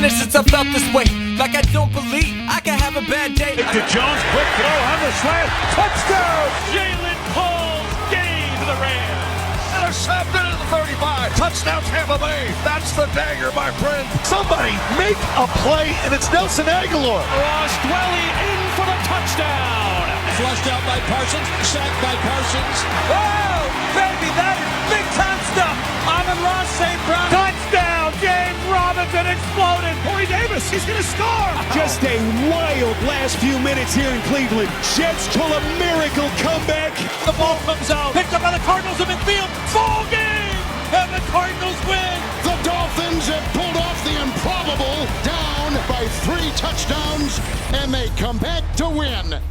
minute since I felt this way. Like I don't believe I can have a bad day. To Jones, quick throw on the slant. Touchdown! Jalen Paul's game to the Rams. Intercepted at the 35. Touchdown Tampa Bay. That's the dagger, my friend. Somebody make a play, and it's Nelson Aguilar. Ross Dwelly in for the touchdown. Flushed out by Parsons. Sacked by Parsons. Oh, baby, that is big time stuff. Amon-Ra St. Brown. Touchdown! James Robinson exploded. Corey Davis, he's going to score. Just a wild last few minutes here in Cleveland. Jets pull a miracle comeback. The ball comes out. Picked up by the Cardinals in midfield. Full game! And the Cardinals win. The Dolphins have pulled off the improbable, down by 3 touchdowns, and they come back to win.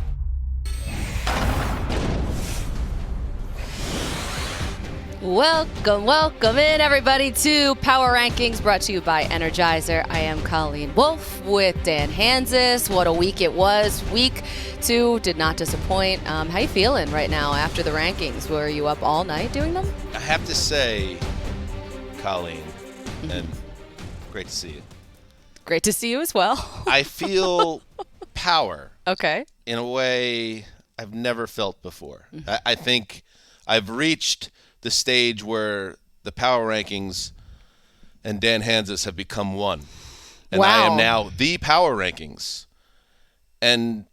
Welcome in everybody to Power Rankings, brought to you by Energizer. I am Colleen Wolfe with Dan Hansis. What a week it was. Week 2 did not disappoint. How you feeling right now after the rankings? Were you up all night doing them? I have to say, Colleen, and great to see you. Great to see you as well. I feel power. Okay. In a way I've never felt before. I think I've reached the stage where the power rankings and Dan Hansis have become one. And wow. I am now the power rankings. And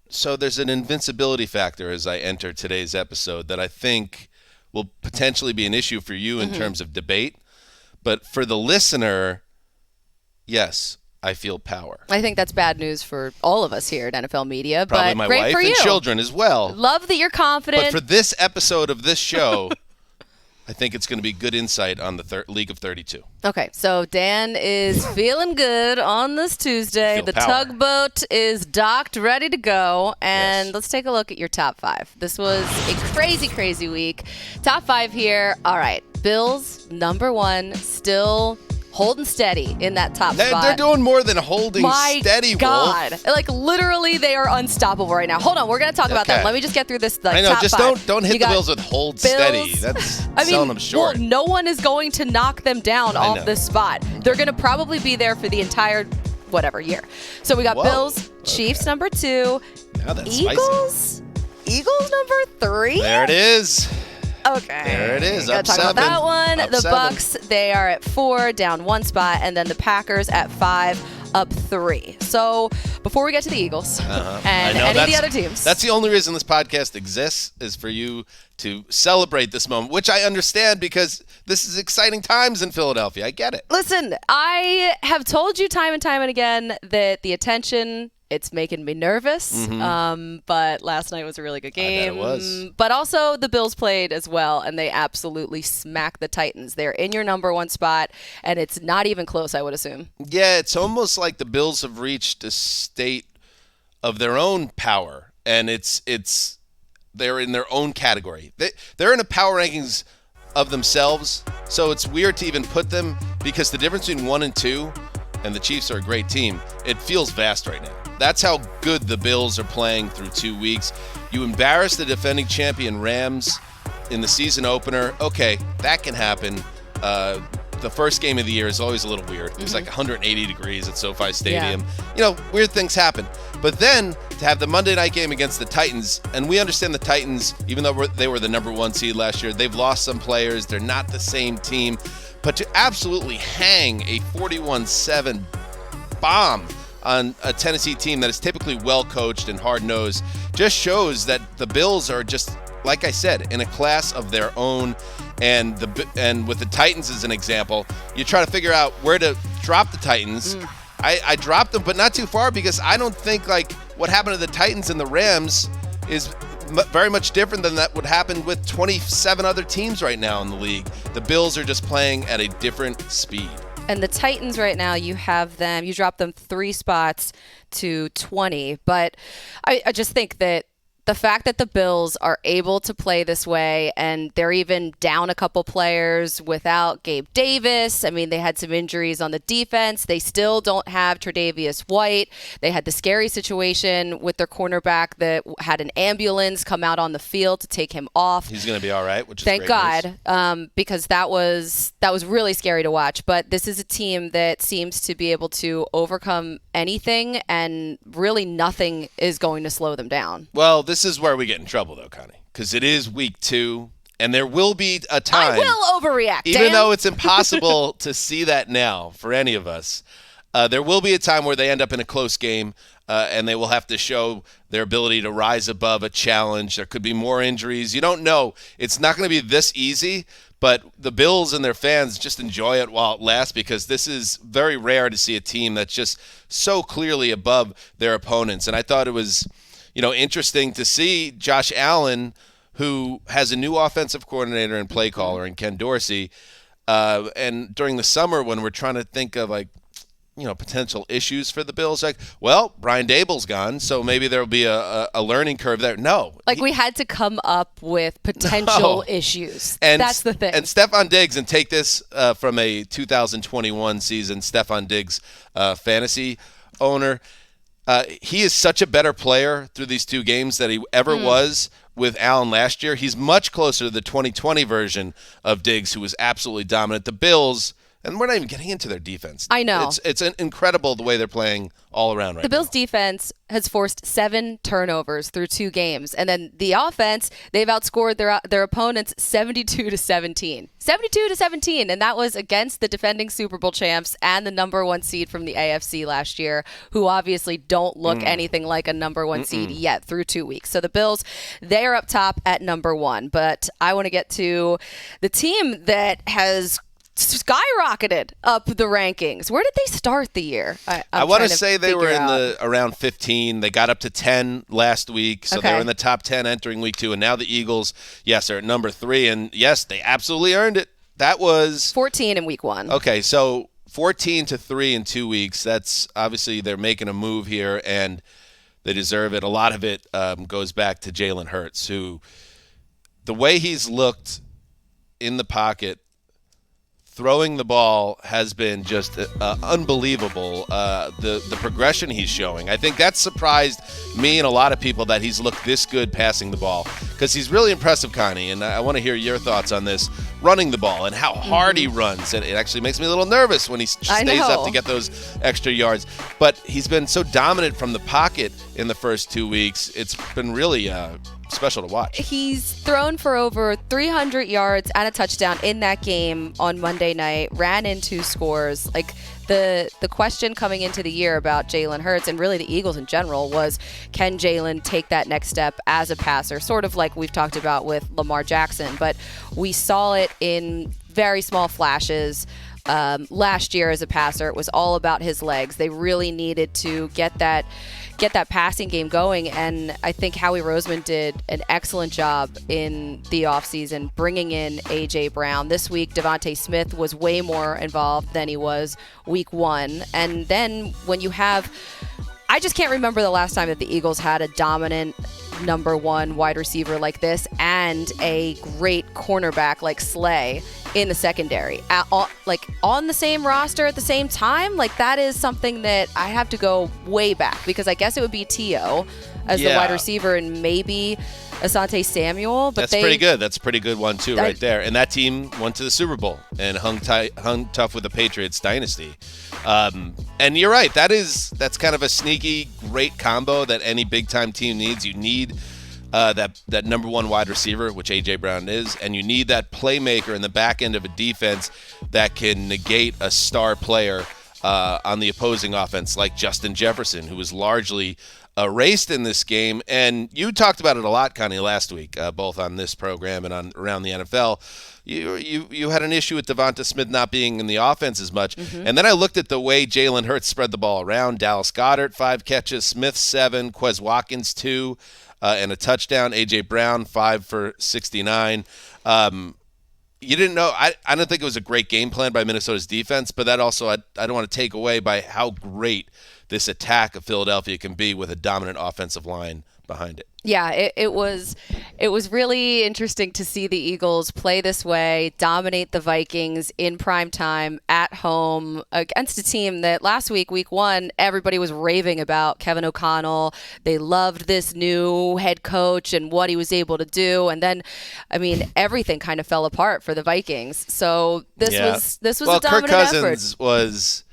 so there's an invincibility factor as I enter today's episode that I think will potentially be an issue for you in terms of debate. But for the listener, yes, I feel power. I think that's bad news for all of us here at NFL Media. Probably but my great wife for and you. children as well. Love that you're confident. But for this episode of this show, I think it's going to be good insight on the League of 32. Okay, so Dan is feeling good on this Tuesday. The power. tugboat is docked, ready to go. And Yes. let's take a look at your top 5. This was a crazy, crazy week. Top 5 here. All right, Bills, number 1, still holding steady in that top spot. They're doing more than holding steady, My God. Wolf. Like, literally, they are unstoppable right now. Hold on, we're going to talk about that. Okay. Let me just get through this I know, top just 5. don't hit You the got Bills with hold Bills. steady. That's selling them short. Well, no one is going to knock them down I off know. this spot. They're going to probably be there for the entire year. So we got Whoa. Bills, Chiefs number 2, Now that's Eagles number 3. There it is. Okay. There it is, Gotta up talk 7. about that one. Up The 7. Bucks, they are at 4, down 1 spot, and then the Packers at 5, up 3. So before we get to the Eagles and I know, any of the other teams. That's the only reason this podcast exists, is for you to celebrate this moment, which I understand because this is exciting times in Philadelphia. I get it. Listen, I have told you time and time and again that the attention, it's making me nervous. But last night was a really good game. I bet it was. But also the Bills played as well, and they absolutely smacked the Titans. They're in your number 1 spot, and it's not even close, I would assume. Yeah, it's almost like the Bills have reached a state of their own power, and they're in their own category. They're in a power rankings of themselves, so it's weird to even put them, because the difference between 1 and 2, and the Chiefs are a great team, it feels vast right now. That's how good the Bills are playing through 2 weeks. You embarrass the defending champion Rams in the season opener. Okay, that can happen. The first game of the year is always a little weird. It was like 180 degrees at SoFi Stadium. Yeah. You know, weird things happen. But then to have the Monday night game against the Titans, and we understand the Titans, even though they were the number 1 seed last year, they've lost some players. They're not the same team. But to absolutely hang a 41-7 bomb on a Tennessee team that is typically well-coached and hard-nosed just shows that the Bills are just, like I said, in a class of their own. And with the Titans as an example, you try to figure out where to drop the Titans. I dropped them, but not too far, because I don't think like what happened to the Titans and the Rams is very much different than that would happen with 27 other teams right now in the league. The Bills are just playing at a different speed. And the Titans right now, you drop them 3 spots to 20. But I just think that the fact that the Bills are able to play this way, and they're even down a couple players without Gabe Davis. I mean, they had some injuries on the defense. They still don't have Tre'Davious White. They had the scary situation with their cornerback that had an ambulance come out on the field to take him off. He's going to be all right, which is Thank great God, news. because that was really scary to watch. But this is a team that seems to be able to overcome anything, and really nothing is going to slow them down. Well, this is where we get in trouble, though, Connie, because it is week 2, and there will be a time. I will overreact, even Dan. though it's impossible to see that now for any of us. There will be a time where they end up in a close game, and they will have to show their ability to rise above a challenge. There could be more injuries. You don't know. It's not going to be this easy, but the Bills and their fans just enjoy it while it lasts, because this is very rare to see a team that's just so clearly above their opponents. And I thought it was, interesting to see Josh Allen, who has a new offensive coordinator and play caller in Ken Dorsey, and during the summer when we're trying to think of potential issues for the Bills, Brian Dable's gone, so maybe there'll be a learning curve there. No. We had to come up with potential issues. And that's the thing. And Stephon Diggs, and take this from a 2021 season Stephon Diggs fantasy owner, he is such a better player through these 2 games than he ever was with Allen last year. He's much closer to the 2020 version of Diggs, who was absolutely dominant. The Bills, and we're not even getting into their defense. I know. It's incredible the way they're playing all around right now. The Bills' defense has forced 7 turnovers through 2 games. And then the offense, they've outscored their opponents 72-17. 72-17. And that was against the defending Super Bowl champs and the number 1 seed from the AFC last year, who obviously don't look anything like a number 1 seed yet through 2 weeks. So the Bills, they're up top at number 1. But I want to get to the team that has skyrocketed up the rankings. Where did they start the year? I want to say they were in around 15. They got up to 10 last week, so they were in the top 10 entering week 2. And now the Eagles, yes, are at number 3, and yes, they absolutely earned it. That was 14 in week 1. Okay, so 14-3 in 2 weeks. That's obviously they're making a move here, and they deserve it. A lot of it goes back to Jalen Hurts, who the way he's looked in the pocket, throwing the ball has been just unbelievable. The progression he's showing, I think that surprised me and a lot of people that he's looked this good passing the ball, because he's really impressive, Connie, and I want to hear your thoughts on this, running the ball and how hard he runs. And it actually makes me a little nervous when he stays up to get those extra yards. But he's been so dominant from the pocket in the first 2 weeks. It's been really special to watch. He's thrown for over 300 yards and a touchdown in that game on Monday night, ran in 2 scores. The question coming into the year about Jalen Hurts, and really the Eagles in general, was can Jalen take that next step as a passer, sort of like we've talked about with Lamar Jackson. But we saw it in very small flashes. Last year as a passer, it was all about his legs. They really needed to get that passing game going, and I think Howie Roseman did an excellent job in the offseason bringing in A.J. Brown. This week, Devontae Smith was way more involved than he was week 1. And then when you have, I just can't remember the last time that the Eagles had a dominant number 1 wide receiver like this and a great cornerback like Slay in the secondary, on the same roster at the same time. That is something that I have to go way back, because I guess it would be T.O. as the wide receiver and maybe Asante Samuel. But that's pretty good. That's a pretty good one too, right there. And that team went to the Super Bowl and hung tough with the Patriots dynasty. And you're right. That's kind of a sneaky, great combo that any big time team needs. You need that number 1 wide receiver, which A.J. Brown is, and you need that playmaker in the back end of a defense that can negate a star player on the opposing offense, like Justin Jefferson, who was largely erased in this game. And you talked about it a lot, Connie, last week, both on this program and on around the NFL. You had an issue with Devonta Smith not being in the offense as much. And then I looked at the way Jalen Hurts spread the ball around. Dallas Goedert, 5 catches, Smith 7, Quez Watkins 2, and a touchdown. A.J. Brown 5 for 69. You didn't know. I don't think it was a great game plan by Minnesota's defense, but that also I don't want to take away by how great this attack of Philadelphia can be with a dominant offensive line behind it. Yeah, it was really interesting to see the Eagles play this way, dominate the Vikings in prime time at home against a team that last week, week 1, everybody was raving about Kevin O'Connell. They loved this new head coach and what he was able to do. And then, I mean, everything kind of fell apart for the Vikings. So this was a dominant Kirk Cousins effort. was.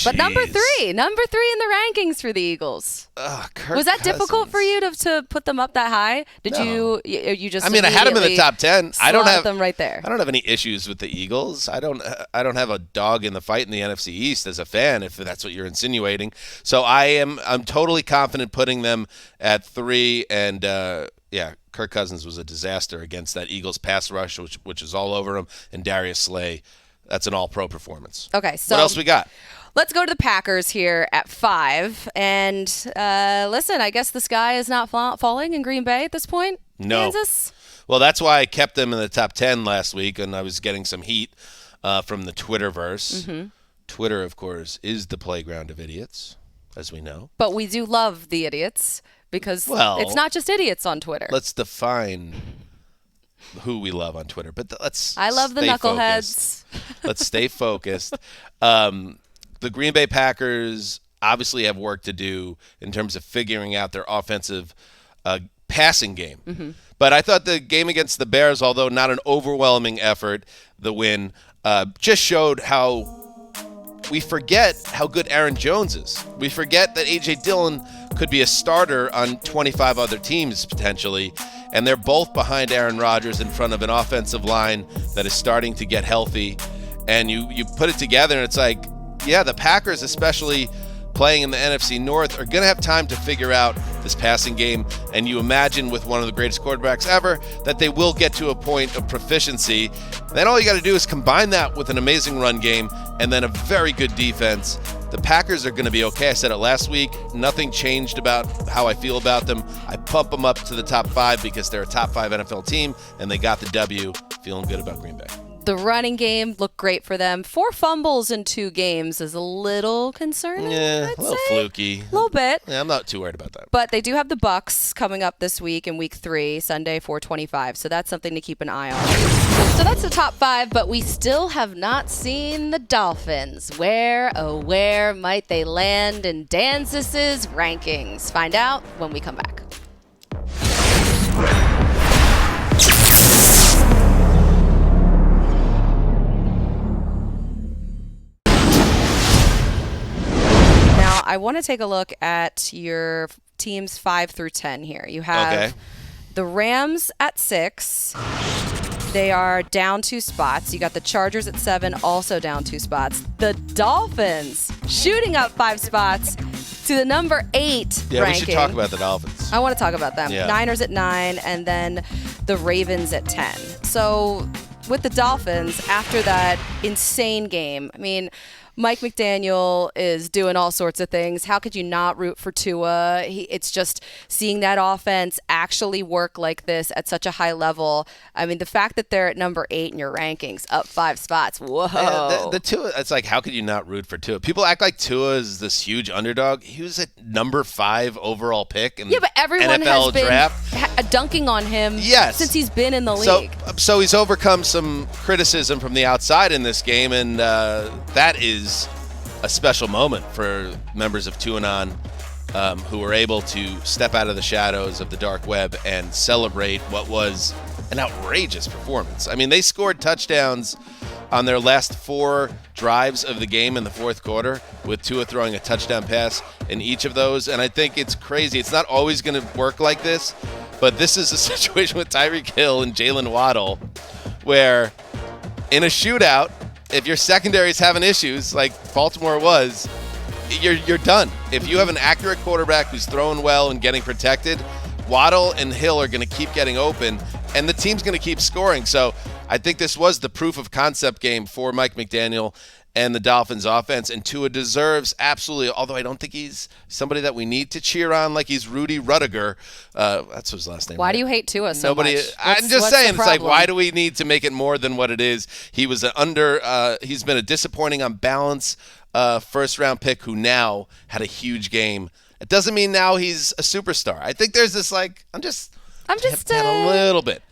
But Jeez. number three in the rankings for the Eagles. Was that difficult for you to put them up that high? Did you just? I mean, I had them in the top 10. I don't have them right there. I don't have any issues with the Eagles. I don't have a dog in the fight in the NFC East as a fan, if that's what you're insinuating. So I'm totally confident putting them at 3. And Kirk Cousins was a disaster against that Eagles pass rush, which is all over him, and Darius Slay. That's an all-pro performance. Okay, so what else we got? Let's go to the Packers here at 5. And listen, I guess the sky is not falling in Green Bay at this point. No. Kansas? Well, that's why I kept them in the top 10 last week, and I was getting some heat from the Twitterverse. Mm-hmm. Twitter, of course, is the playground of idiots, as we know. But we do love the idiots because it's not just idiots on Twitter. Let's define who we love on Twitter. But I love the knuckleheads. Let's stay focused. The Green Bay Packers obviously have work to do in terms of figuring out their offensive passing game. Mm-hmm. But I thought the game against the Bears, although not an overwhelming effort, the win, just showed how we forget how good Aaron Jones is. We forget that A.J. Dillon could be a starter on 25 other teams potentially, and they're both behind Aaron Rodgers in front of an offensive line that is starting to get healthy. And you put it together, and it's like, yeah, the Packers, especially playing in the NFC North, are going to have time to figure out this passing game. And you imagine with one of the greatest quarterbacks ever that they will get to a point of proficiency. Then all you got to do is combine that with an amazing run game and then a very good defense. The Packers are going to be okay. I said it last week. Nothing changed about how I feel about them. I pump them up to the top 5 because they're a top 5 NFL team, and they got the W. Feeling good about Green Bay. The running game looked great for them. 4 fumbles in 2 games is a little concerning. Yeah, a little fluky. A little bit. Yeah, I'm not too worried about that. But they do have the Bucs coming up this week in week 3, Sunday, 4:25. So that's something to keep an eye on. So that's the top 5, but we still have not seen the Dolphins. Where, oh, where might they land in Danzis's rankings? Find out when we come back. I want to take a look at your teams 5 through 10 here. You have the Rams at 6. They are down 2 spots. You got the Chargers at 7, also down 2 spots. The Dolphins shooting up 5 spots to the number 8 ranking. We should talk about the Dolphins. I want to talk about them. Yeah. Niners at 9, and then the Ravens at 10. So with the Dolphins, after that insane game, I mean, Mike McDaniel is doing all sorts of things. How could you not root for Tua? It's just seeing that offense actually work like this at such a high level. I mean, the fact that they're at number 8 in your rankings, up 5 spots. Whoa. Yeah, the Tua, it's like, how could you not root for Tua? People act like Tua is this huge underdog. He was a number 5 overall pick in but everyone NFL has draft. been dunking on him since he's been in the league. So he's overcome some criticism from the outside in this game, and that is a special moment for members of TuneOn who were able to step out of the shadows of the dark web and celebrate what was an outrageous performance. I mean, they scored touchdowns on their last 4 drives of the game in the fourth quarter, with Tua throwing a touchdown pass in each of those. And I think it's crazy. It's not always going to work like this, but this is a situation with Tyreek Hill and Jalen Waddle where in a shootout, if your secondary is having issues, like Baltimore was, you're done. If you have an accurate quarterback who's throwing well and getting protected, Waddle and Hill are going to keep getting open, and the team's going to keep scoring. So I think this was the proof of concept game for Mike McDaniel and the Dolphins offense, and Tua deserves absolutely, although I don't think he's somebody that we need to cheer on like he's Rudy Rudiger. That's his last name. Why right? do you hate Tua so much? I'm just saying, it's like, why do we need to make it more than what it is? He was he's been a disappointing on balance first round pick who now had a huge game It doesn't mean now he's a superstar. I think there's this I'm just a little bit.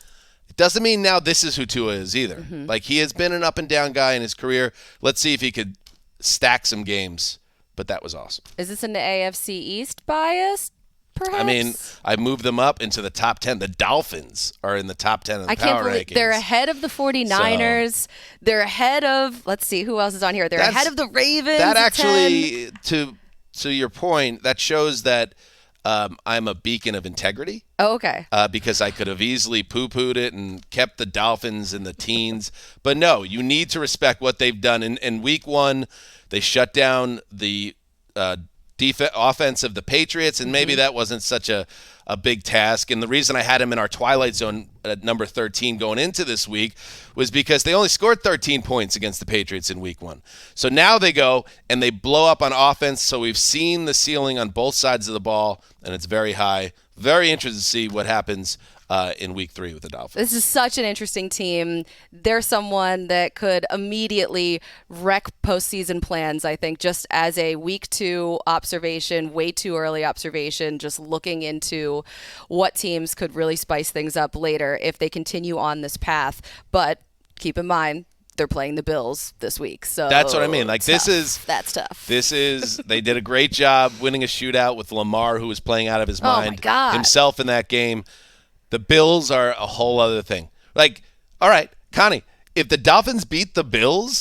It doesn't mean now this is who Tua is either. Like, he has been an up and down guy in his career. Let's see if he could stack some games. But that was awesome. Is this an AFC East bias? Perhaps? I mean, I moved them up into the top 10. The Dolphins are in the top 10 of the I can't power believe rankings. they're ahead of the 49ers. They're ahead of, let's see, who else is on here? They're ahead of the Ravens. That at actually, 10. to your point, that shows that I'm a beacon of integrity. Oh, okay. Because I could have easily poo-pooed it and kept the Dolphins in the teens. But no, you need to respect what they've done. In week 1, they shut down the offense of the Patriots, and maybe that wasn't such a big task. And the reason I had him in our Twilight Zone at number 13 going into this week was because they only scored 13 points against the Patriots in week 1. So now they go and they blow up on offense. So we've seen the ceiling on both sides of the ball, and it's very high. Very interested to see what happens in week 3 with the Dolphins. This is such an interesting team. They're someone that could immediately wreck postseason plans, I think, just as a week 2 observation, way too early observation, just looking into what teams could really spice things up later if they continue on this path. But keep in mind, they're playing the Bills this week. So that's what I mean. Like, that's tough. They did a great job winning a shootout with Lamar, who was playing out of his mind Oh my God. himself in that game. The Bills are a whole other thing. Like, all right, Connie, if the Dolphins beat the Bills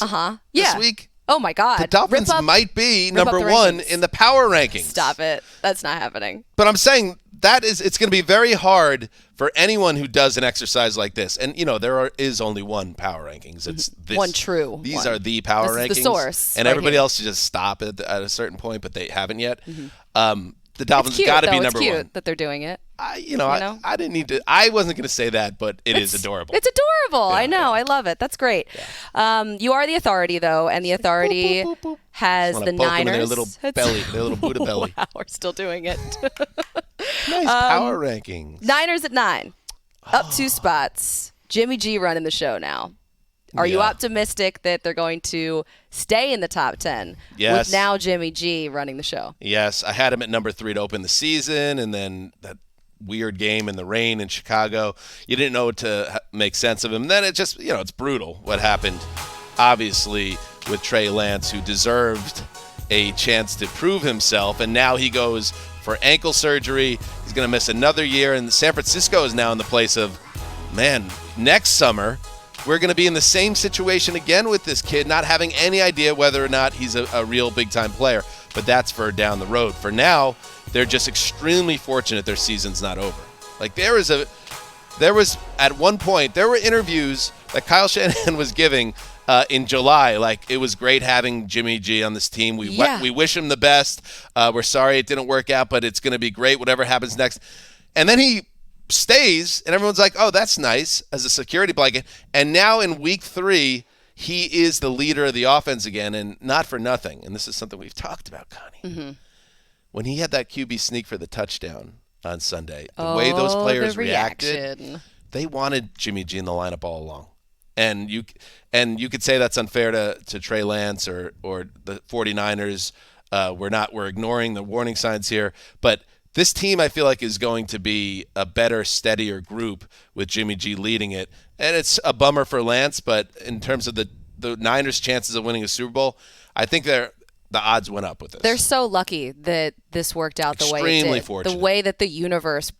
this week, oh my God, the Dolphins might be number 1 rankings. in the power rankings. Stop it. That's not happening. But I'm saying it's going to be very hard for anyone who does an exercise like this. And, there is only one power rankings. It's this. One true. These one. are the power this rankings. Is the source. And right everybody here. else should just stop at a certain point, but they haven't yet. The Dolphins got to be number 1. It's cute that they're doing it. I didn't need to. I wasn't going to say that, but it's adorable. It's adorable. Yeah, I know. I love it. That's great. Yeah. You are the authority, though, and the authority has the Niners. Niners. Their little belly, their little Buddha belly. Wow, we're still doing it. Nice power rankings. Niners at 9, up 2 spots. Jimmy G running the show now. Are you optimistic that they're going to stay in the top 10 Yes. with now Jimmy G running the show? Yes, I had him at number 3 to open the season, and then that weird game in the rain in Chicago. You didn't know what to make sense of him. And then it just, it's brutal what happened, obviously, with Trey Lance, who deserved a chance to prove himself, and now he goes for ankle surgery. He's going to miss another year, and San Francisco is now in the place of, next summer, we're going to be in the same situation again with this kid, not having any idea whether or not he's a real big-time player. But that's for down the road. For now, they're just extremely fortunate their season's not over. Like, there was at one point, there were interviews that Kyle Shanahan was giving in July. Like, it was great having Jimmy G on this team. We wish him the best. We're sorry it didn't work out, but it's going to be great, whatever happens next. And then he stays, and everyone's like, oh, that's nice, as a security blanket. And now in week 3, he is the leader of the offense again, and not for nothing. And this is something we've talked about, Connie. Mm-hmm. When he had that QB sneak for the touchdown on Sunday, the way those players reacted, they wanted Jimmy G in the lineup all along. And you could say that's unfair to Trey Lance or the 49ers. We're ignoring the warning signs here, but this team, I feel like, is going to be a better, steadier group with Jimmy G leading it. And it's a bummer for Lance, but in terms of the Niners' chances of winning a Super Bowl, I think the odds went up with this. They're so lucky that this worked out the way it did. Extremely fortunate. The way that the universe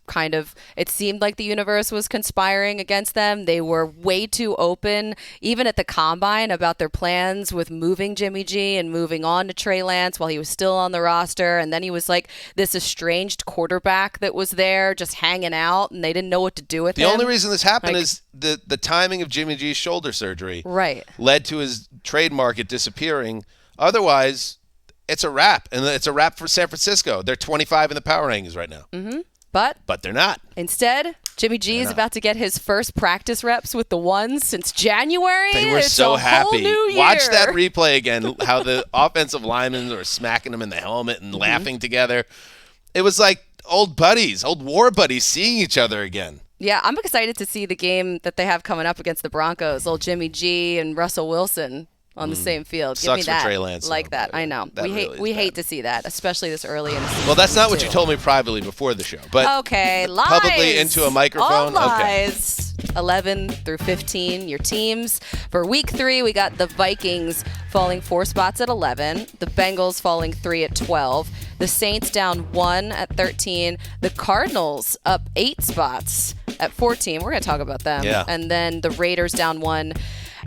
it seemed like the universe was conspiring against them. They were way too open, even at the combine, about their plans with moving Jimmy G and moving on to Trey Lance while he was still on the roster. And then he was like this estranged quarterback that was there just hanging out, and they didn't know what to do with him. The only reason this happened is the timing of Jimmy G's shoulder surgery led to his trade market disappearing. Otherwise, it's a wrap, and it's a wrap for San Francisco. They're 25 in the power rankings right now. Mm-hmm. But they're not. Instead, Jimmy G is about to get his first practice reps with the ones since January. They were it's so a happy. Whole new year. Watch that replay again, how the offensive linemen were smacking them in the helmet and laughing together. It was like old buddies, old war buddies seeing each other again. Yeah, I'm excited to see the game that they have coming up against the Broncos. Old Jimmy G and Russell Wilson. on the same field. Give Sucks me that. for Trey Lance. Like that. I know. We hate to see that, especially this early in the season. Well, that's not what you told me privately before the show. But okay, lies. Publicly into a microphone? All lies. 11 through 15, your teams. For week 3, we got the Vikings falling 4 spots at 11. The Bengals falling 3 at 12. The Saints down 1 at 13. The Cardinals up 8 spots at 14. We're going to talk about them. Yeah. And then the Raiders down 1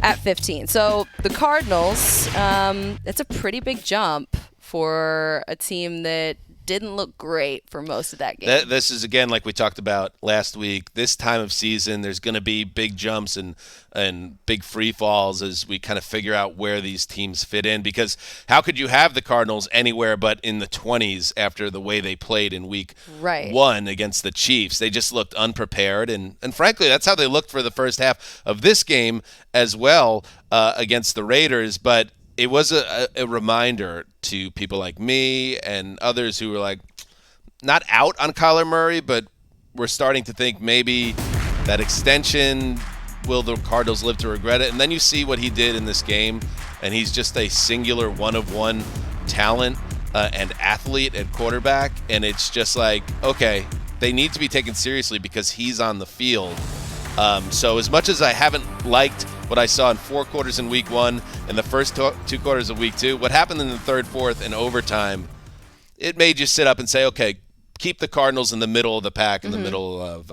at 15. So the Cardinals, it's a pretty big jump for a team that didn't look great for most of that game. This is, again, like we talked about last week, this time of season, there's going to be big jumps and big free falls as we kind of figure out where these teams fit in, because how could you have the Cardinals anywhere but in the 20s after the way they played in week 1 against the Chiefs? They just looked unprepared, and frankly, that's how they looked for the first half of this game as well against the Raiders. But it was a reminder to people like me and others who were like not out on Kyler Murray, but we're starting to think maybe that extension, will the Cardinals live to regret it? And then you see what he did in this game, and he's just a singular one-of-one talent and athlete at quarterback, and it's just like, okay, they need to be taken seriously because he's on the field. So as much as I haven't liked what I saw in 4 quarters in week 1 and the first 2 quarters of week 2, what happened in the 3rd, 4th, and overtime, it made you sit up and say, okay, keep the Cardinals in the middle of the pack, in the middle of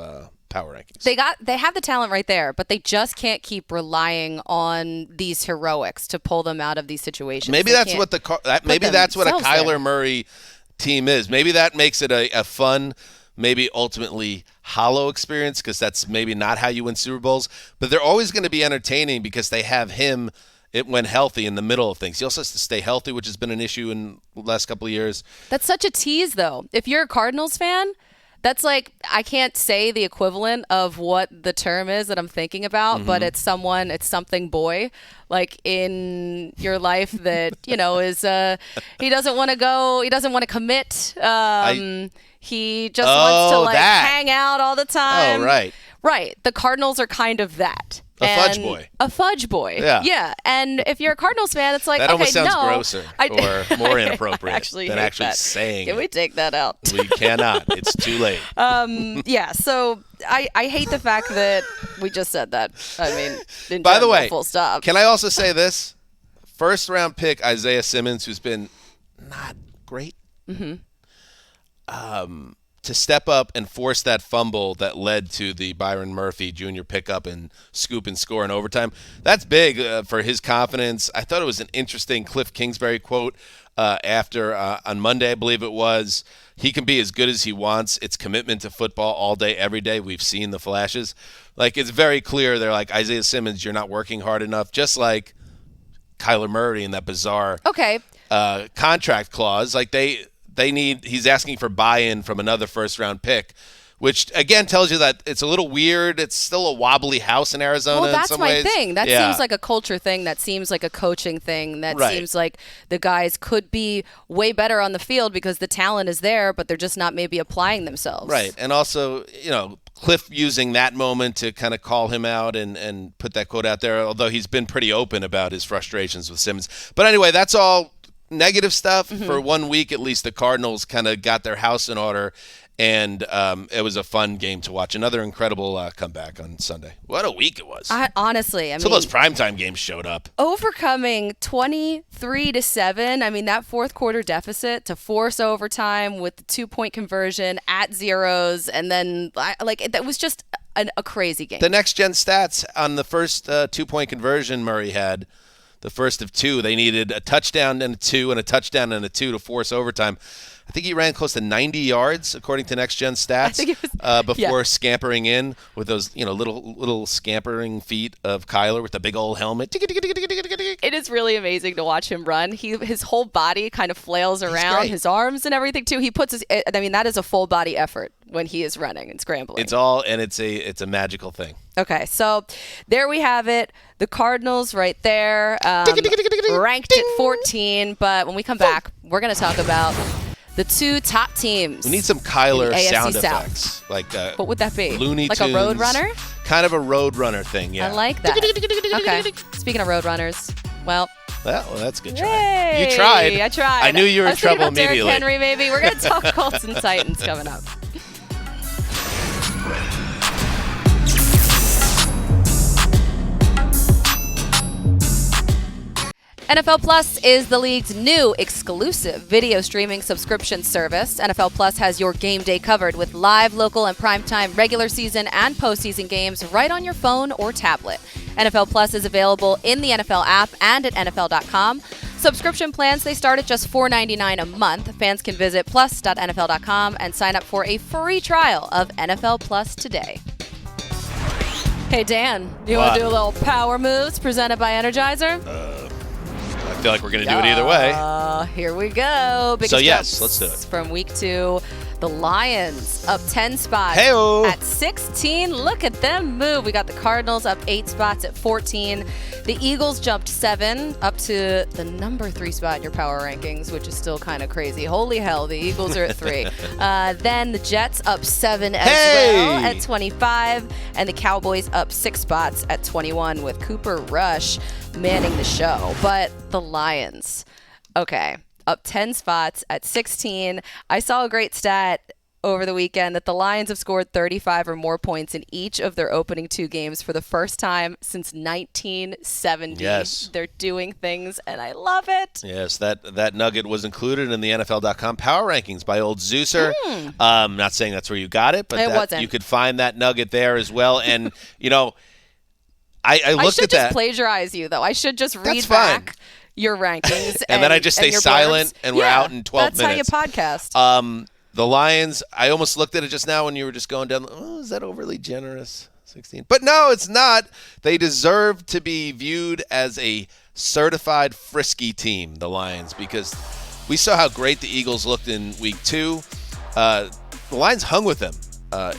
power rankings. They have the talent right there, but they just can't keep relying on these heroics to pull them out of these situations. Maybe that's what a Kyler there. Murray team is. Maybe that makes it a fun, maybe ultimately hollow experience, because that's maybe not how you win Super Bowls. But they're always going to be entertaining because they have him when healthy in the middle of things. He also has to stay healthy, which has been an issue in the last couple of years. That's such a tease, though. If you're a Cardinals fan, that's like, I can't say the equivalent of what the term is that I'm thinking about, but it's something boy, like in your life that, is, he doesn't want to commit. He just wants to hang out all the time. Oh, right. Right. The Cardinals are kind of that. Fudge boy. A fudge boy. Yeah. Yeah. And if you're a Cardinals fan, it's like, that almost sounds no. grosser or more inappropriate than actually that. saying Can it. we take that out? We cannot. It's too late. Yeah. So I hate the fact that we just said that. I mean, by the way, full stop. Can I also say this? 1st round pick Isaiah Simmons, who's been not great. To step up and force that fumble that led to the Byron Murphy Jr. pickup and scoop and score in overtime, that's big for his confidence. I thought it was an interesting Cliff Kingsbury quote after on Monday, I believe it was. He can be as good as he wants. It's commitment to football all day, every day. We've seen the flashes. Like, it's very clear. They're like, Isaiah Simmons, you're not working hard enough. Just like Kyler Murray in that bizarre contract clause. Like, he's asking for buy-in from another first-round pick, which, again, tells you that it's a little weird. It's still a wobbly house in Arizona in some ways. Well, that's my thing. That seems like a culture thing. That seems like a coaching thing. That seems like the guys could be way better on the field because the talent is there, but they're just not maybe applying themselves. Right. And also, Cliff using that moment to kind of call him out and put that quote out there, although he's been pretty open about his frustrations with Simmons. But anyway, that's all negative stuff. For 1 week at least, the Cardinals kind of got their house in order, and it was a fun game to watch. Another incredible comeback on Sunday. What a week it was. Honestly, Until those primetime games showed up. Overcoming 23-7, I mean, that 4th quarter deficit to force overtime with the 2-point conversion at zeros, and then that was just a crazy game. The next-gen stats on the first 2-point conversion Murray had, the first of 2. They needed a touchdown and a 2 and a touchdown and a 2 to force overtime. I think he ran close to 90 yards, according to Next Gen Stats, I think it was, before scampering in with those little scampering feet of Kyler with the big old helmet. It is really amazing to watch him run. His whole body kind of flails around, his arms and everything too. He puts that is a full body effort when he is running and scrambling. It's a magical thing. Okay, so there we have it. The Cardinals right there, ranked at 14. But when we come back, we're going to talk about the 2 top teams. We need some Kyler sound South. effects. Like what would that be? Looney like Tunes. a road runner? Kind of a road runner thing, yeah. I like that. Okay. Speaking of road runners, well, Well, that's a good try. Yay, You tried. I tried. I knew you were in trouble about Derrick immediately. Henry, maybe. We're going to talk Colts and Titans coming up. NFL Plus is the league's new exclusive video streaming subscription service. NFL Plus has your game day covered with live, local, and primetime regular season and postseason games right on your phone or tablet. NFL Plus is available in the NFL app and at NFL.com. Subscription plans, they start at just $4.99 a month. Fans can visit plus.nfl.com and sign up for a free trial of NFL Plus today. Hey, Dan, you want to do a little power moves presented by Energizer? I feel like we're going to do it either way. Here we go. Biggest So, yes, jumps let's do it. From week 2, the Lions up 10 spots Hey-o. at 16. Look at them move. We got the Cardinals up 8 spots at 14. The Eagles jumped 7 up to the number 3 spot in your power rankings, which is still kind of crazy. Holy hell, the Eagles are at 3. Then the Jets up 7 as well at 25. And the Cowboys up 6 spots at 21 with Cooper Rush manning the show. But the Lions, okay, up 10 spots at 16. I saw a great stat over the weekend that the Lions have scored 35 or more points in each of their opening 2 games for the first time since 1970. Yes. They're doing things, and I love it. Yes, that nugget was included in the NFL.com power rankings by old Zeuser. Not saying that's where you got it, but It wasn't. you could find that nugget there as well. And, you know, I looked should at just that. plagiarize you, though. I should just read That's fine. back your rankings. And then I just stay your silent, blurbs. and we're out in 12 minutes. That's how you podcast. The Lions, I almost looked at it just now when you were just going down. Oh, is that overly generous? 16. But no, it's not. They deserve to be viewed as a certified frisky team, the Lions, because we saw how great the Eagles looked in week 2. The Lions hung with them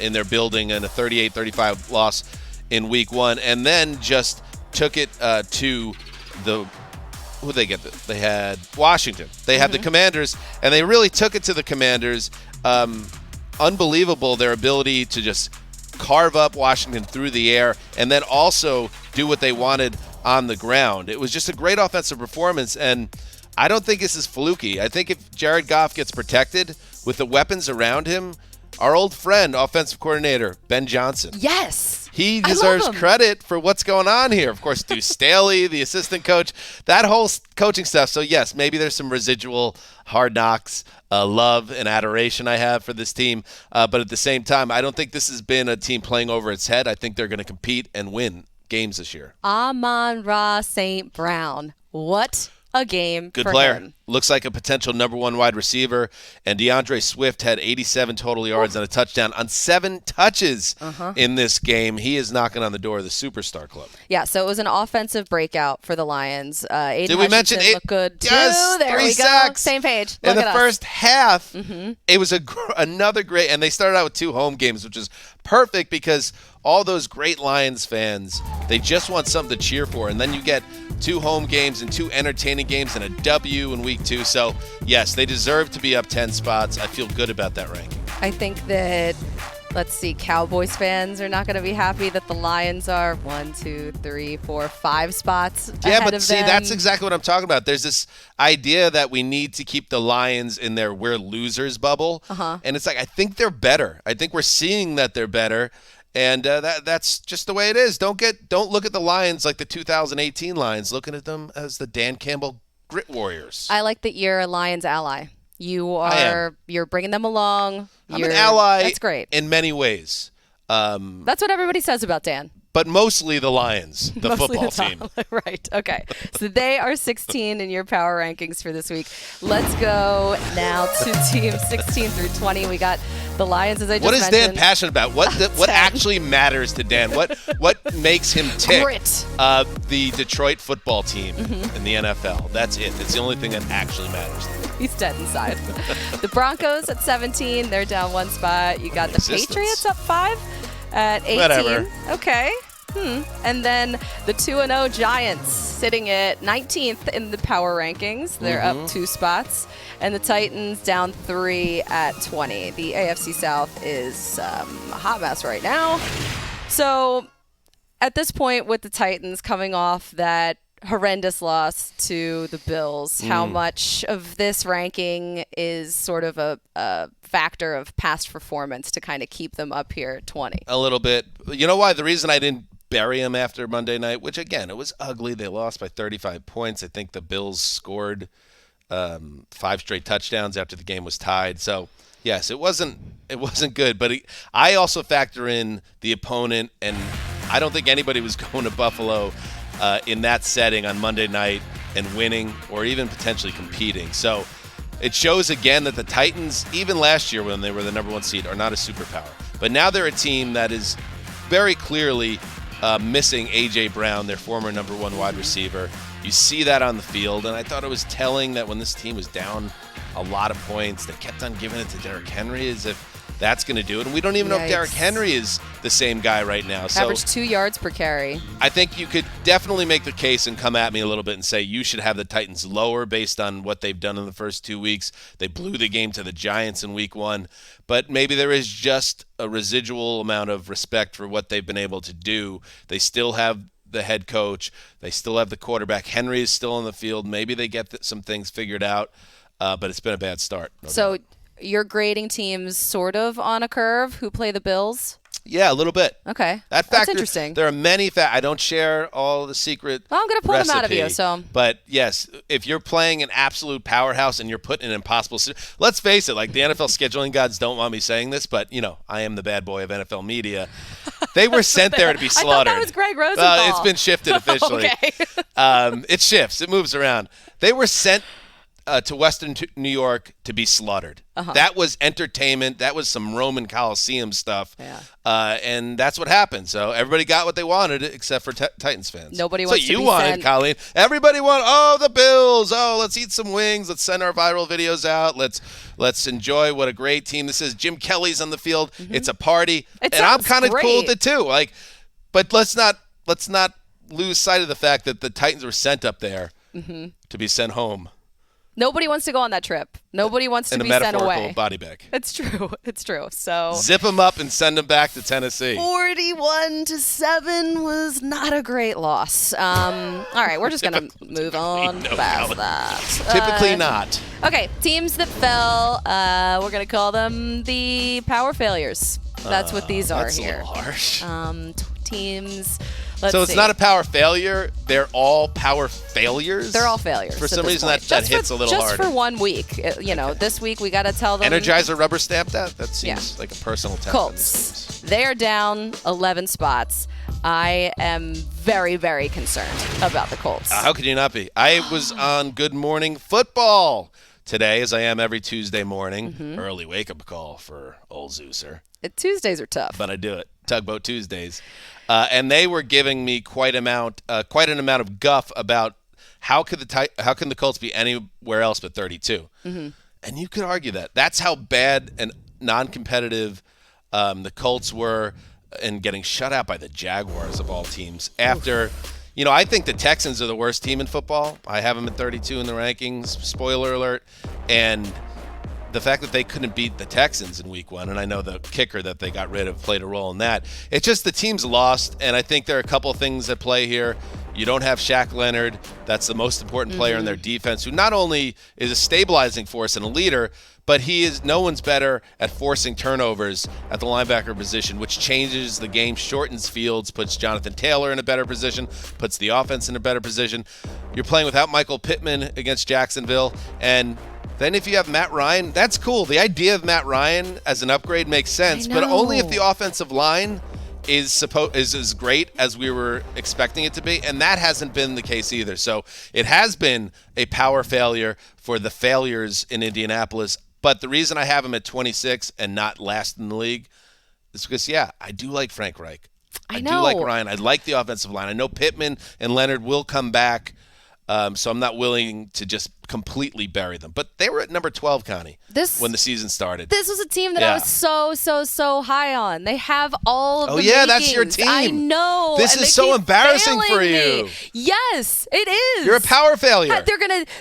in their building in a 38-35 loss in week 1, and then just took it to the who they get? They had Washington. They had the Commanders, and they really took it to the Commanders. Unbelievable, their ability to just carve up Washington through the air and then also do what they wanted on the ground. It was just a great offensive performance, and I don't think this is fluky. I think if Jared Goff gets protected with the weapons around him, our old friend, offensive coordinator, Ben Johnson. Yes. He deserves him. credit for what's going on here. Of course, Deuce Staley, the assistant coach, that whole coaching stuff. So, yes, maybe there's some residual Hard Knocks love and adoration I have for this team. But at the same time, I don't think this has been a team playing over its head. I think they're going to compete and win games this year. Amon-Ra St. Brown. What a game Good for player. him. Looks like a potential number 1 wide receiver. And DeAndre Swift had 87 total yards and a touchdown on 7 touches in this game. He is knocking on the door of the superstar club. Yeah, so it was an offensive breakout for the Lions. Aiden Did we mention Hutchinson it? looked good too. Yes, There 3 we sacks. go. Same page. In Look the at first half, Mm-hmm. it was another great, and they started out with 2 home games, which is perfect because all those great Lions fans, they just want something to cheer for. And then you get 2 home games and 2 entertaining games and a W in week 2. So, yes, they deserve to be up 10 spots. I feel good about that ranking. I think that, let's see, Cowboys fans are not going to be happy that the Lions are 1, 2, 3, 4, 5 spots Yeah, ahead but of see, them. that's exactly what I'm talking about. There's this idea that we need to keep the Lions in their we're losers bubble. And it's like, I think they're better. I think we're seeing that they're better. And that's just the way it is. Don't look at the Lions like the 2018 Lions. Looking at them as the Dan Campbell Grit Warriors. I like that you're a Lions ally. You're bringing them along. I'm an ally. That's great. In many ways. That's what everybody says about Dan. But mostly the Lions, the Mostly football the team. top. Right. Okay. So they are 16 in your power rankings for this week. Let's go now to teams 16 through 20. We got the Lions, as I just What is mentioned. Dan passionate about? What 10. actually matters to Dan? What makes him tick? Grit. The Detroit football team in the NFL. That's it. It's the only thing that actually matters. He's dead inside. The Broncos at 17. They're down 1 spot. You got the Resistance. Patriots up 5 at 18. Whatever. Okay. And then the 2-0 Giants sitting at 19th in the power rankings. They're up 2 spots. And the Titans down 3 at 20. The AFC South is a hot mess right now. So at this point with the Titans coming off that horrendous loss to the Bills, how much of this ranking is sort of a factor of past performance to kind of keep them up here at 20? A little bit. You know why? The reason I didn't bury them after Monday night, which, again, it was ugly. They lost by 35 points. I think the Bills scored 5 straight touchdowns after the game was tied. So, yes, it wasn't good. But I also factor in the opponent, and I don't think anybody was going to Buffalo in that setting on Monday night and winning or even potentially competing. So it shows again that the Titans, even last year when they were the number 1 seed, are not a superpower. But now they're a team that is very clearly missing A.J. Brown, their former number 1 wide receiver. You see that on the field, and I thought it was telling that when this team was down a lot of points, they kept on giving it to Derrick Henry as if that's going to do it. And we don't even know if Derrick Henry is the same guy right now. Average 2 yards per carry. I think you could definitely make the case and come at me a little bit and say you should have the Titans lower based on what they've done in the first 2 weeks. They blew the game to the Giants in week 1. But maybe there is just a residual amount of respect for what they've been able to do. They still have the head coach. They still have the quarterback. Henry is still on the field. Maybe they get some things figured out, but it's been a bad start. So you're grading teams sort of on a curve who play the Bills? Yeah, a little bit. Okay. That's interesting. There are many I don't share all the secret Well, I'm going to pull recipe, them out of you. So. But, yes, if you're playing an absolute powerhouse and you're put in an impossible – let's face it, like the NFL scheduling gods don't want me saying this, but, I am the bad boy of NFL media. They were sent there to be slaughtered. I thought that was Greg Rosenthal. It's been shifted officially. Okay. It shifts. It moves around. They were sent to Western New York to be slaughtered. That was entertainment. That was some Roman Coliseum stuff. Yeah. And that's what happened. So everybody got what they wanted except for Titans fans. Nobody wants to be So you wanted, Colleen. Everybody wanted, the Bills. Oh, let's eat some wings. Let's send our viral videos out. Let's enjoy what a great team this is. Jim Kelly's on the field. It's a party. And I'm kind of cool with it too. But let's not lose sight of the fact that the Titans were sent up there to be sent home. Nobody wants to go on that trip. Nobody wants to be sent away. In a metaphorical body bag. It's true. It's true. So zip them up and send them back to Tennessee. 41-7 was not a great loss. All right, we're just going to move on past that. Typically not. Okay, teams that fell, we're going to call them the power failures. That's what these are here. That's a little harsh. Teams... So it's not a power failure. They're all power failures? They're all failures. For some reason, that hits a little harder. Just for 1 week. This week we got to tell them. Energizer rubber stamp that? That seems like a personal test. Colts. They are down 11 spots. I am very, very concerned about the Colts. How could you not be? I was on Good Morning Football today, as I am every Tuesday morning. Early wake-up call for old Zeuser. Tuesdays are tough. But I do it. Tugboat Tuesdays. And they were giving me quite an amount of guff about how can the Colts be anywhere else but 32. And you could argue that. That's how bad and non-competitive the Colts were in getting shut out by the Jaguars of all teams. After, I think the Texans are the worst team in football. I have them at 32 in the rankings. Spoiler alert. And the fact that they couldn't beat the Texans in week 1, and I know the kicker that they got rid of played a role in that. It's just the team's lost, and I think there are a couple of things at play here. You don't have Shaq Leonard. That's the most important player in their defense, who not only is a stabilizing force and a leader, but no one's better at forcing turnovers at the linebacker position, which changes the game, shortens fields, puts Jonathan Taylor in a better position, puts the offense in a better position. You're playing without Michael Pittman against Jacksonville, and then if you have Matt Ryan, that's cool. The idea of Matt Ryan as an upgrade makes sense, but only if the offensive line is as great as we were expecting it to be, and that hasn't been the case either. So it has been a power failure for the failures in Indianapolis, but the reason I have him at 26 and not last in the league is because, I do like Frank Reich. I do like Ryan. I like the offensive line. I know Pittman and Leonard will come back, so I'm not willing to just completely bury them. But they were at number 12, Connie, when the season started. This was a team that I was so high on. They have all of the yeah, makings. that's your team. I know. This is so embarrassing for you. Me. Yes, it is. You're a power failure.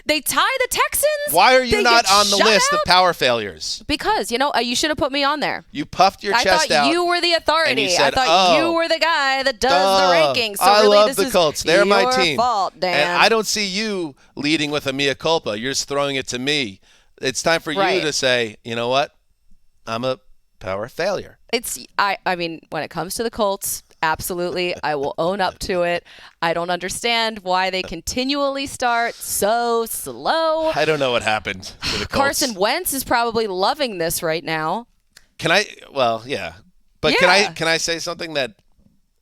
They tie the Texans. Why are you not on the list out? of power failures? Because, you should have put me on there. You puffed your chest out. I thought you were the authority. And you said, I thought you were the guy that does the rankings. So I really, love this the is Colts. They're my team. Your fault, Dan. And I don't see you leading with a mea culpa. You're just throwing it to me. It's time for you to say, you know what? I'm a power failure. I mean, when it comes to the Colts, absolutely, I will own up to it. I don't understand why they continually start so slow. I don't know what happened to the Colts. Carson Wentz is probably loving this right now. Well, yeah. But can I say something that,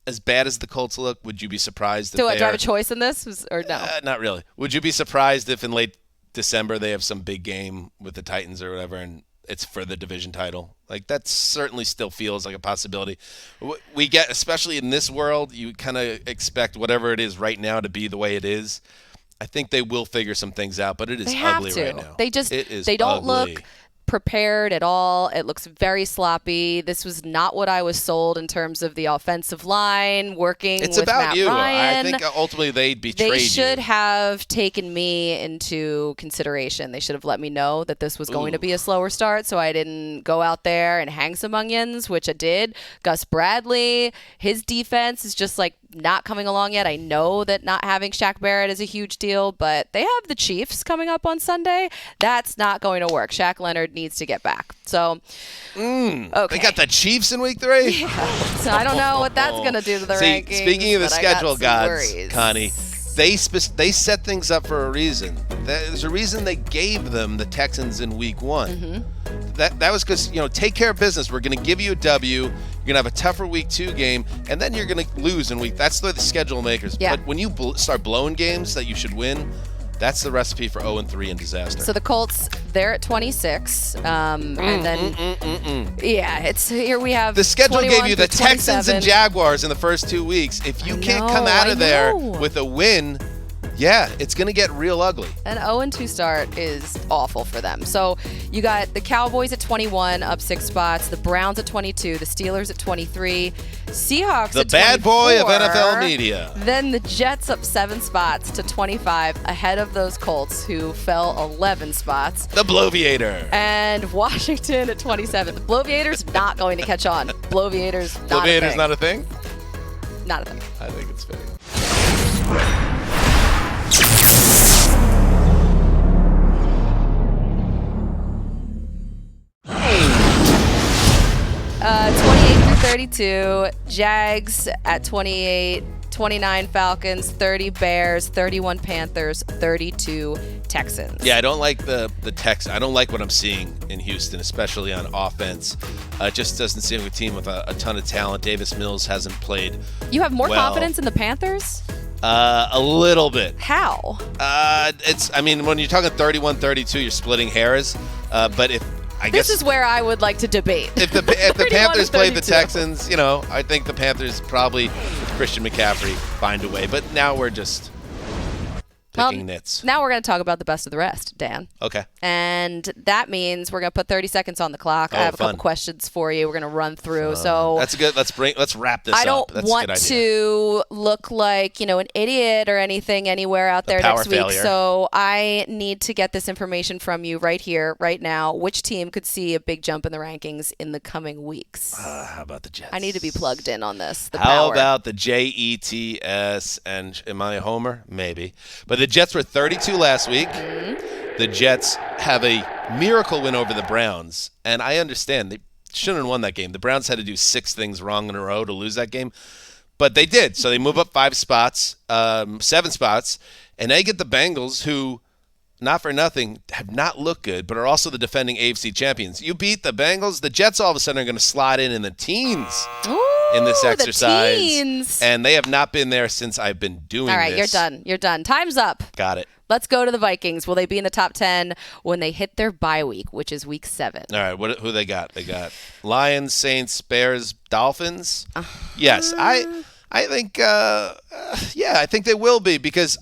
as bad as the Colts look, would you be surprised if do I have a choice in this, or no? Not really. Would you be surprised if in late December they have some big game with the Titans or whatever, and it's for the division title? Like, that certainly still feels like a possibility. We get, especially in this world, you kind of expect whatever it is right now to be the way it is. I think they will figure some things out, but it is ugly right now. They don't look prepared at all. It looks very sloppy. This was not what I was sold in terms of the offensive line working with Matt Ryan. I think ultimately they betrayed you. They should have taken me into consideration. They should have let me know that this was going to be a slower start, so I didn't go out there and hang some onions, which I did. Gus Bradley, his defense is just like not coming along yet. I know that not having Shaq Barrett is a huge deal, but they have the Chiefs coming up on Sunday. That's not going to work. Shaq Leonard needs to get back. So, okay. They got the Chiefs in week 3? Yeah. So I don't know what that's going to do to the rankings. Speaking of the schedule gods, worries. Connie, they set things up for a reason. There's a reason they gave them the Texans in week 1. Mm-hmm. That was because, take care of business. We're going to give you a W. You're going to have a tougher week 2 game, and then you're going to lose in week. That's the schedule makers. Yeah. But when you start blowing games that you should win, that's the recipe for 0-3 and disaster. So the Colts, they're at 26, and then it's here we have the schedule gave you the 27. Texans and Jaguars in the first 2 weeks. If you can't come out of there with a win, it's going to get real ugly. An 0-2 start is awful for them. So you got the Cowboys at 21, up 6 spots. The Browns at 22. The Steelers at 23. Seahawks the at 24. The bad boy of NFL media. Then the Jets up 7 spots to 25, ahead of those Colts, who fell 11 spots. The Bloviator. And Washington at 27. The Bloviator's not going to catch on. Bloviator's not a thing? Not a thing. I think it's fitting. 32, Jags at 28, 29 Falcons, 30 Bears, 31 Panthers, 32 Texans. Yeah, I don't like the Texans. I don't like what I'm seeing in Houston, especially on offense. It just doesn't seem like a team with a ton of talent. Davis Mills hasn't played. You have more confidence in the Panthers? A little bit. How? When you're talking 31-32, you're splitting hairs. But this is where I would like to debate. If the Panthers played the Texans, I think the Panthers probably, with Christian McCaffrey, find a way. But now we're just picking nits. Now we're going to talk about the best of the rest, Dan. Okay. And that means we're going to put 30 seconds on the clock. I have a couple questions for you. We're going to run through. That's good. Let's wrap this up. I don't want to look like, an idiot or anything anywhere out there next week. So I need to get this information from you right here, right now. Which team could see a big jump in the rankings in the coming weeks? How about the Jets? I need to be plugged in on this. How about the Jets? And am I a homer? Maybe. But the Jets were 32 last week. Mm-hmm. The Jets have a miracle win over the Browns, and I understand they shouldn't have won that game. The Browns had to do 6 things wrong in a row to lose that game, but they did. So they move up 7 spots, and they get the Bengals, who, not for nothing, have not looked good, but are also the defending AFC champions. You beat the Bengals, the Jets all of a sudden are going to slide in the teens. In this exercise, the teens. And they have not been there since I've been doing this. All right, you're done. Time's up. Got it. Let's go to the Vikings. Will they be in the top 10 when they hit their bye week, which is week 7? All right, who they got? They got Lions, Saints, Bears, Dolphins. Yes, I think I think they will be, because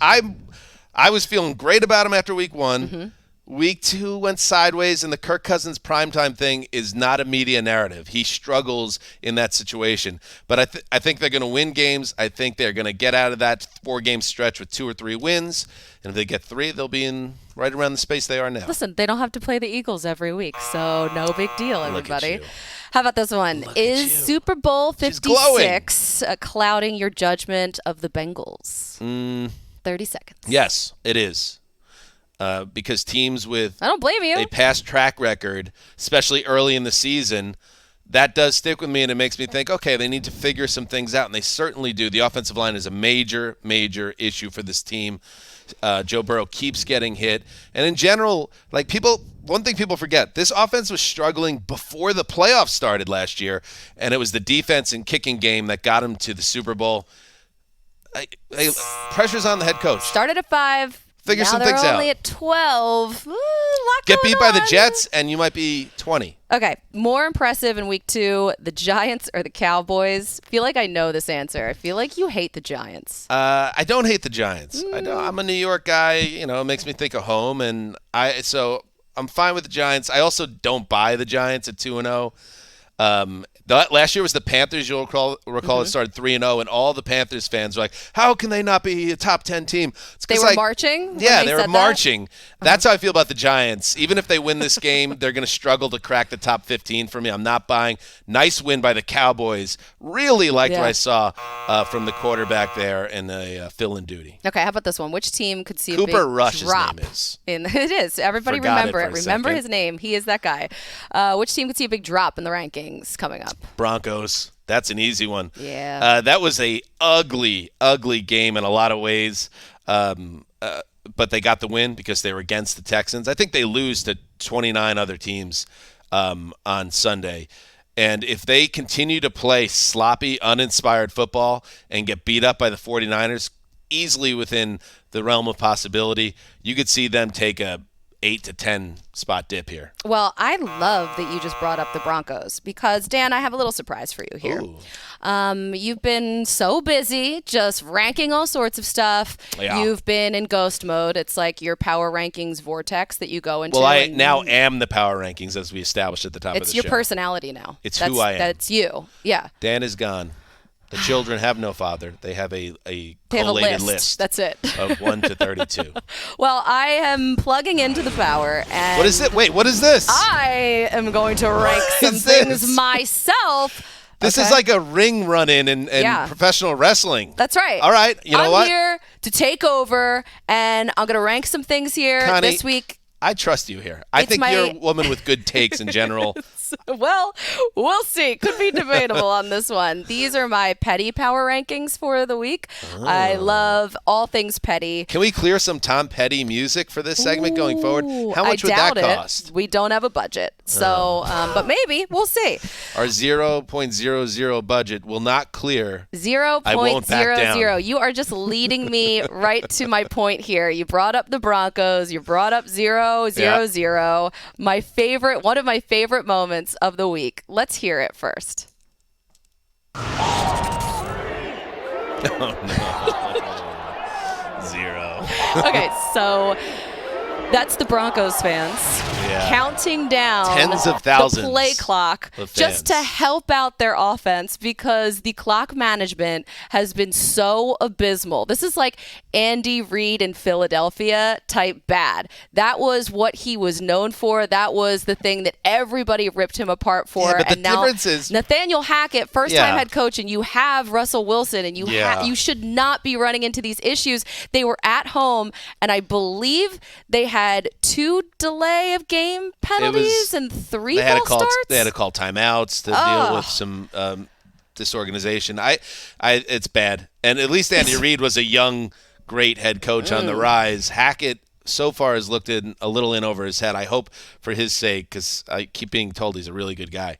I was feeling great about him after week 1. Week 2 went sideways, and the Kirk Cousins primetime thing is not a media narrative. He struggles in that situation. But I think they're going to win games. I think they're going to get out of that 4-game stretch with 2 or 3 wins. And if they get 3, they'll be in right around the space they are now. Listen, they don't have to play the Eagles every week, so no big deal, everybody. Look at you. How about this one? Is Super Bowl 56 clouding your judgment of the Bengals? 30 seconds. Yes, it is. Because teams with I don't blame you. a past track record, especially early in the season, that does stick with me, and it makes me think, okay, they need to figure some things out, and they certainly do. The offensive line is a major, major issue for this team. Joe Burrow keeps getting hit. And in general, one thing people forget, this offense was struggling before the playoffs started last year, and it was the defense and kicking game that got them to the Super Bowl. Pressure's on the head coach. Started at 5. Figure now some things they're out. only at 12. Get beat by the Jets, and you might be 20. Okay, more impressive in week 2, the Giants or the Cowboys? I feel like I know this answer. I feel like you hate the Giants. I don't hate the Giants. I'm a New York guy. It makes me think of home, and so I'm fine with the Giants. I also don't buy the Giants at 2-0. Last year was the Panthers. You'll recall it started 3-0, and all the Panthers fans were like, "How can they not be a top 10 team?" They were marching. Yeah, they were marching. That's how I feel about the Giants. Even if they win this game, they're going to struggle to crack the top 15 for me. I'm not buying. Nice win by the Cowboys. Really liked what I saw from the quarterback there and Phil and Duty. Okay, how about this one? Which team could see a Cooper big Rush? drop? His name is. It is. Everybody Forgot remember it it. for a Remember second. his name. He is that guy. Which team could see a big drop in the rankings coming up? Broncos. That's an easy one. Yeah. That was a ugly, ugly game in a lot of ways. But they got the win because they were against the Texans. I think they lose to 29 other teams on Sunday. And if they continue to play sloppy, uninspired football and get beat up by the 49ers, easily within the realm of possibility, you could see them take a 8 to 10 spot dip here. Well, I love that you just brought up the Broncos because, Dan, I have a little surprise for you here. You've been so busy just ranking all sorts of stuff. Yeah. You've been in ghost mode. It's like your power rankings vortex that you go into. Well, I now am the power rankings as we established at the top of the show. It's your personality now. It's who I am. That's you. Yeah. Dan is gone. The children have no father. They have a They have a collated list. That's it. of 1 to 32. Well, I am plugging into the power. And What is it? Wait, what is this? I am going to rank some is things this? myself. This is like a ring run-in in professional wrestling. That's right. All right. You know what? I'm here to take over, and I'm going to rank some things here Connie, this week. I trust you here. I think you're a woman with good takes in general. Well, we'll see. Could be debatable on this one. These are my petty power rankings for the week. I love all things petty. Can we clear some Tom Petty music for this segment going forward? How much would doubt that cost? We don't have a budget. So, but maybe. We'll see. Our 0.00 budget will not clear. I won't back down. 0.00. You are just leading me right to my point here. You brought up the Broncos. You brought up 0.00. One of my favorite moments of the week. Let's hear it first. Oh, no. 0. Okay, so that's the Broncos fans counting down tens of thousands the play clock just to help out their offense because the clock management has been so abysmal. This is like Andy Reid in Philadelphia type bad. That was what he was known for. That was the thing that everybody ripped him apart for. Yeah, but and the now difference is Nathaniel Hackett, first-time head coach, and you have Russell Wilson, and you should not be running into these issues. They were at home, and I believe they had 2 delay of game penalties and 3 false starts. They had to call timeouts to deal with some disorganization. It's bad. And at least Andy Reid was a young, great head coach on the rise. Hackett so far has looked a little in over his head. I hope for his sake, because I keep being told he's a really good guy.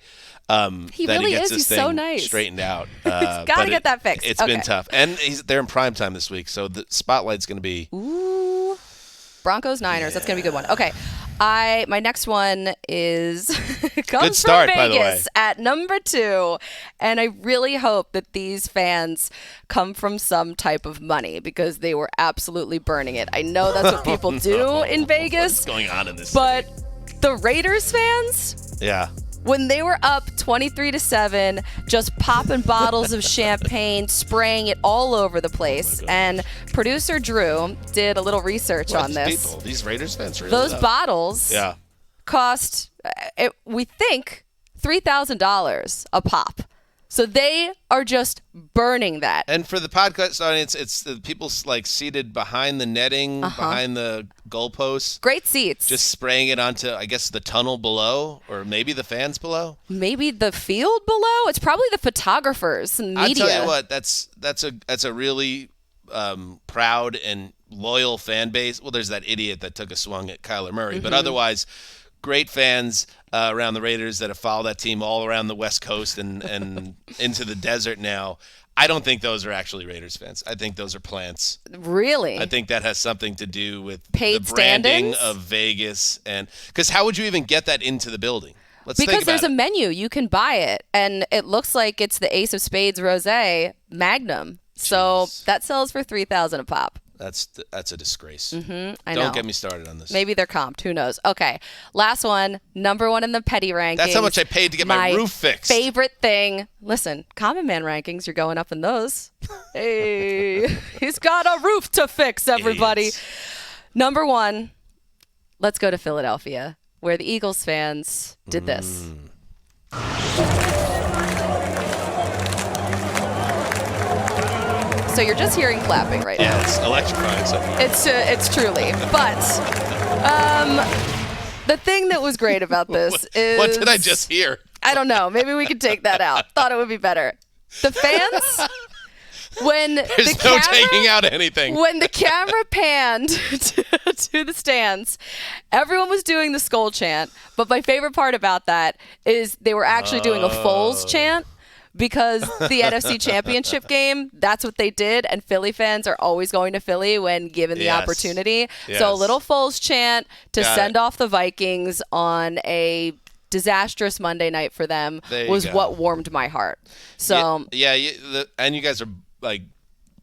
He that really he gets is. this He's thing so nice. Straightened out. He's got to get that fixed. It's been tough. And they're in primetime this week, so the spotlight's going to be... Ooh. Broncos, Niners. That's going to be a good one. Okay. My next one is comes Good start, from by the way. Vegas at number 2, and I really hope that these fans come from some type of money because they were absolutely burning it. I know that's what people do in Vegas. What's going on in this But city? the Raiders fans, Yeah. when they were up 23-7, just popping bottles of champagne, spraying it all over the place. And producer Drew did a little research on this. People, these Raiders fans really Those though. bottles Yeah. cost, we think, $3,000 a pop. So they are just burning that. And for the podcast audience, it's the people like seated behind the netting, behind the goalposts, Great seats. just spraying it onto, I guess, the tunnel below, or maybe the fans below. Maybe the field below. It's probably the photographers and media. I'll tell you what, that's a really proud and loyal fan base. Well, there's that idiot that took a swung at Kyler Murray, but otherwise, great fans around the Raiders that have followed that team all around the West Coast and into the desert now. I don't think those are actually Raiders fans. I think those are plants. Really? I think that has something to do with Paid the branding stand-ins? of Vegas, and because how would you even get that into the building? Let's think Because about there's a menu. You can buy it, and it looks like it's the Ace of Spades Rosé Magnum. So Jeez. that sells for $3,000 a pop. That's a disgrace. I Don't know. get me started on this. Maybe they're comped. Who knows? Okay. Last one. Number 1 in the petty rankings. That's how much I paid to get my roof fixed. Favorite thing. Listen, Common Man rankings, you're going up in those. Hey, he's got a roof to fix, everybody. Idiots. Number 1, let's go to Philadelphia, where the Eagles fans did this. So you're just hearing clapping right now. Yeah, it's electrifying so far. It's truly. But the thing that was great about this is... What did I just hear? I don't know. Maybe we could take that out. Thought it would be better. The fans, when There's the no camera, taking out anything. when the camera panned to the stands, everyone was doing the Skol chant. But my favorite part about that is they were actually doing a Foles chant. Because the NFC Championship game, that's what they did, and Philly fans are always going to Philly when given the Yes. opportunity. Yes. So a little Foles chant to Got send it. off the Vikings on a disastrous Monday night for them There you was go. what warmed my heart. So And you guys are like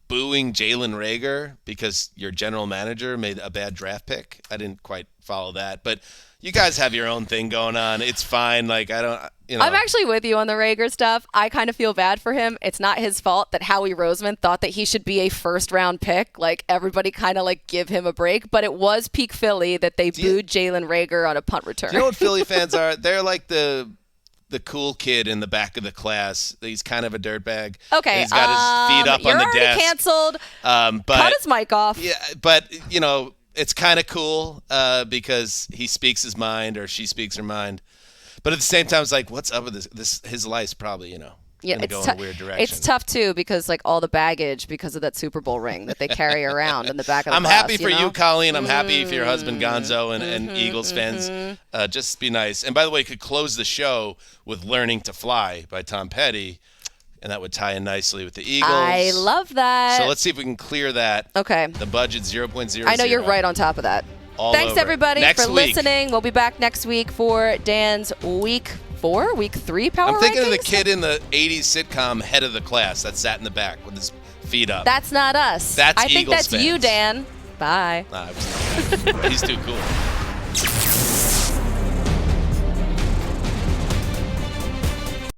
booing Jalen Reagor because your general manager made a bad draft pick. I didn't quite follow that, but you guys have your own thing going on. It's fine. Like I'm actually with you on the Rager stuff. I kind of feel bad for him. It's not his fault that Howie Roseman thought that he should be a first-round pick. Like, everybody kind of, like, give him a break. But it was peak Philly that they booed Jalen Reagor on a punt return. Do you know what Philly fans are? They're like the cool kid in the back of the class. He's kind of a dirtbag. Okay. He's got his feet up you're on the already desk. canceled. But Cut his mic off. Yeah, but it's kind of cool because he speaks his mind or she speaks her mind. But at the same time, it's like, what's up with this? His life's probably, Yeah, gonna go in a weird direction. It's tough too because like all the baggage because of that Super Bowl ring that they carry around in the back of the I'm class, happy for know? you, Colleen. I'm happy for your husband, Gonzo, and Eagles fans. Just be nice. And by the way, you could close the show with "Learning to Fly" by Tom Petty, and that would tie in nicely with the Eagles. I love that. So let's see if we can clear that. Okay. The budget 0.00. I know you're right on top of that. All Thanks over it. everybody Next for week. listening. We'll be back next week for Dan's week 3 power I'm thinking of the rankings? kid in the 80s sitcom Head of the Class that sat in the back with his feet up. That's not us. That's I think Eagles that's you, fans. Dan. Bye. Nah, he's too cool.